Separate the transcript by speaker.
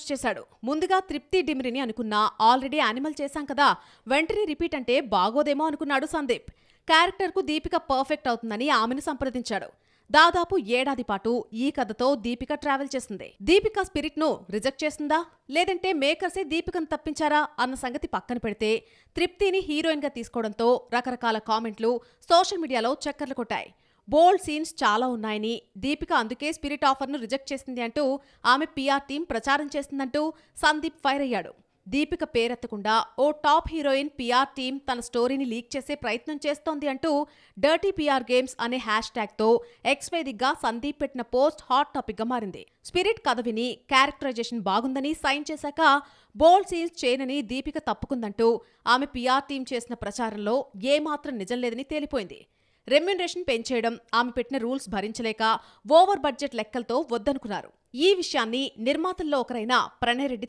Speaker 1: Announce చేశాడు. ముందుగా తృప్తి డిమ్రిని అనుకున్నా, ఆల్రెడీ యానిమల్ చేశాం కదా, వెంటనే రిపీట్ అంటే బాగోదేమో అనుకున్నాడు సందీప్. క్యారెక్టర్కు దీపిక పర్ఫెక్ట్ అవుతుందని ఆమెను సంప్రదించాడు. దాదాపు ఏడాది పాటు ఈ కథతో దీపిక ట్రావెల్ చేసింది. దీపిక స్పిరిట్ ను రిజెక్ట్ చేసిందా, లేదంటే మేకర్సే దీపికను తప్పించారా అన్న సంగతి పక్కన పెడితే తృప్తిని హీరోయిన్ గా తీసుకోవడంతో రకరకాల కామెంట్లు సోషల్ మీడియాలో చక్కర్లు కొట్టాయి. బోల్డ్ సీన్స్ చాలా ఉన్నాయని, దీపిక అందుకే స్పిరిట్ ఆఫర్ను రిజెక్ట్ చేసింది అంటూ ఆమె పిఆర్ టీం ప్రచారం చేసిందంటూ సందీప్ ఫైర్ అయ్యాడు. దీపిక పేరెత్తకుండా ఓ టాప్ హీరోయిన్ పిఆర్ టీం తన స్టోరీని లీక్ చేసే ప్రయత్నం చేస్తోంది అంటూ డర్టీ పిఆర్ గేమ్స్ అనే హ్యాష్ ట్యాగ్ తో ఎక్స్ వేదికగా సందీప్ పెట్టిన పోస్ట్ హాట్ టాపిక్ గా మారింది. స్పిరిట్ కథ విని క్యారెక్టరైజేషన్ బాగుందని సైన్ చేశాక బోల్డ్ సీన్స్ చేయనని దీపిక తప్పుకుందంటూ ఆమె పిఆర్ టీం చేసిన ప్రచారంలో ఏమాత్రం నిజం లేదని తేలిపోయింది. రెమ్యునరేషన్ పెంచేయడం, ఆమె పెట్టిన రూల్స్ భరించలేక ఓవర్ బడ్జెట్ లెక్కలతో వద్దనుకున్నారు. ఈ విషయాన్ని నిర్మాతల్లో ఒకరైన ప్రణయ్ రెడ్డి